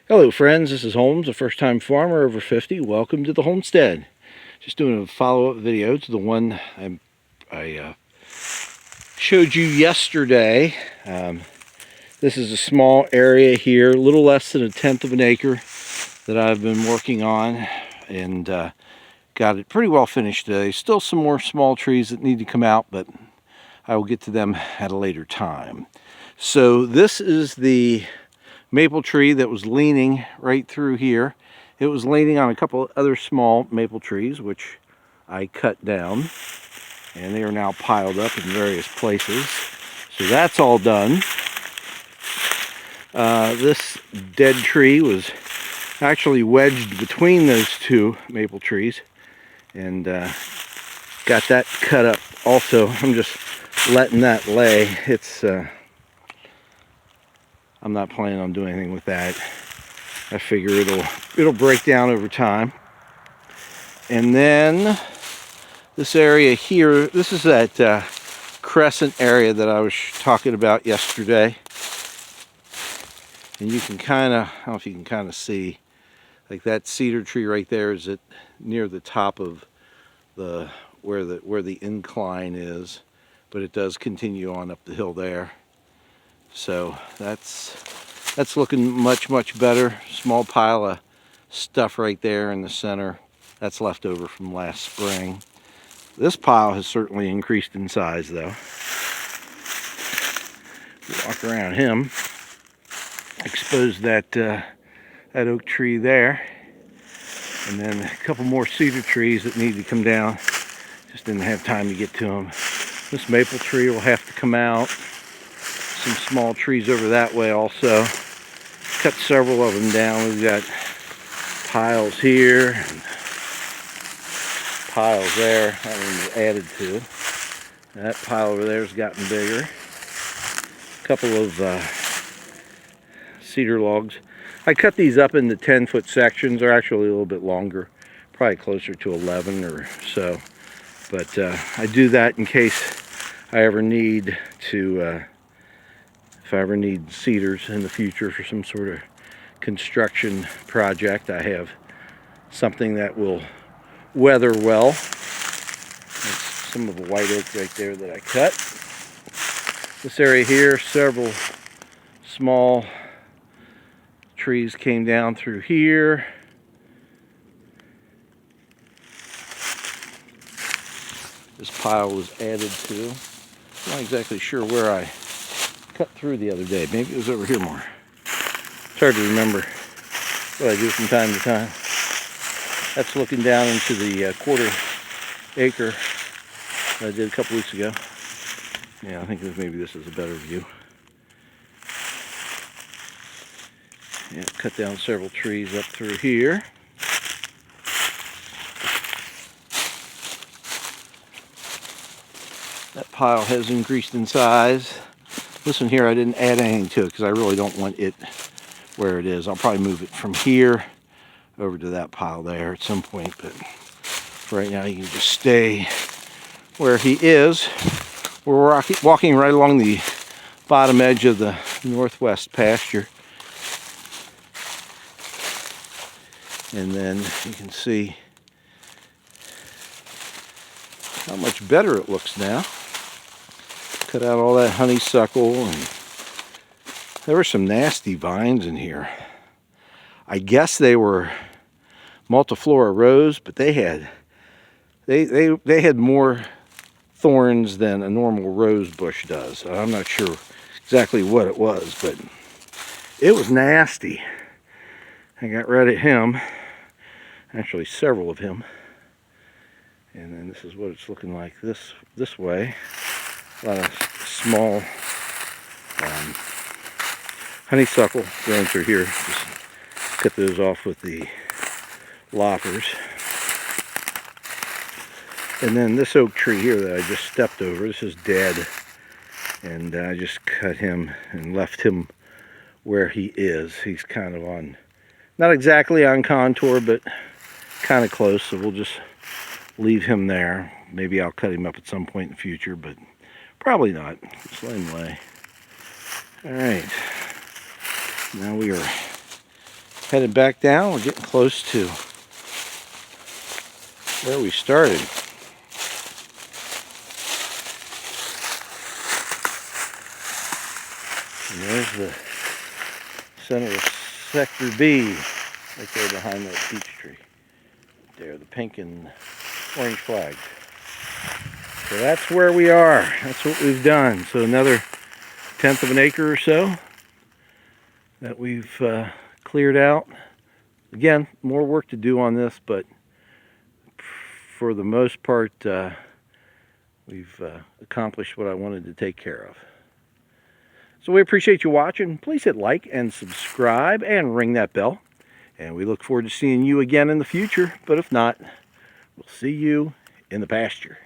Hello friends, this is Holmes, a first-time farmer over 50. Welcome to the homestead. Just doing a follow-up video to the one I showed you yesterday. This is a small area here, a little less than 1/10 of an acre that I've been working on, and got it pretty well finished today. Still some more small trees that need to come out, but I will get to them at a later time. So this is the maple tree that was leaning right through here. It was leaning on a couple of other small maple trees, which I cut down, and they are now piled up in various places. So that's all done. This dead tree was actually wedged between those two maple trees, and got that cut up also. I'm just letting that lay. It's I'm not planning on doing anything with that. I figure it'll break down over time. And then this area here, this is that crescent area that I was talking about yesterday. And you can kind of, I don't know if you can kind of see, like that cedar tree right there is near the top of the where the incline is, but it does continue on up the hill there. So that's looking much better. Small pile of stuff right there in the center. That's left over from last spring. This pile has certainly increased in size though. Walk around him. Expose that oak tree there. And then a couple more cedar trees that need to come down. Just didn't have time to get to them. This maple tree will have to come out. Some small trees over that way also. Cut several of them down. We've got piles here and piles there. That one was added to. That pile over there has gotten bigger. A couple of cedar logs. I cut these up into 10-foot sections. They're actually a little bit longer, probably closer to 11 or so. But I do that in case I ever need to. If I ever need cedars in the future for some sort of construction project, I have something that will weather well. That's some of the white oak right there that I cut. This area here, several small trees came down through here. This pile was added to. I'm not exactly sure where I cut through the other day. Maybe it was over here more. It's hard to remember what I do from time to time. That's looking down into the 1/4 acre that I did a couple weeks ago. Yeah, I think maybe this is a better view. Yeah, cut down several trees up through here. That pile has increased in size. This one here, I didn't add anything to it because I really don't want it where it is. I'll probably move it from here over to that pile there at some point, but for right now you can just stay where he is. We're walking right along the bottom edge of the northwest pasture. And then you can see how much better it looks now. Cut out all that honeysuckle, and there were some nasty vines in here. I guess they were multiflora rose, but they had more thorns than a normal rose bush does. I'm not sure exactly what it was, but it was nasty. I got rid of him, actually several of him, and then this is what it's looking like this way. A lot of small honeysuckle growing through here. Just cut those off with the loppers. And then this oak tree here that I just stepped over, this is dead. And I just cut him and left him where he is. He's kind of on, not exactly on contour, but kind of close. So we'll just leave him there. Maybe I'll cut him up at some point in the future, but probably not. Just let him lay. All right. Now we are Headed back down. We're getting close to where we started. And there's the center of Sector B, right there behind that peach tree. There, the pink and orange flags. So that's where we are. That's what we've done. So another 1/10 of an acre or so that we've cleared out. Again, more work to do on this, but for the most part, we've accomplished what I wanted to take care of. So we appreciate you watching. Please hit like and subscribe and ring that bell. And we look forward to seeing you again in the future. But if not, we'll see you in the pasture.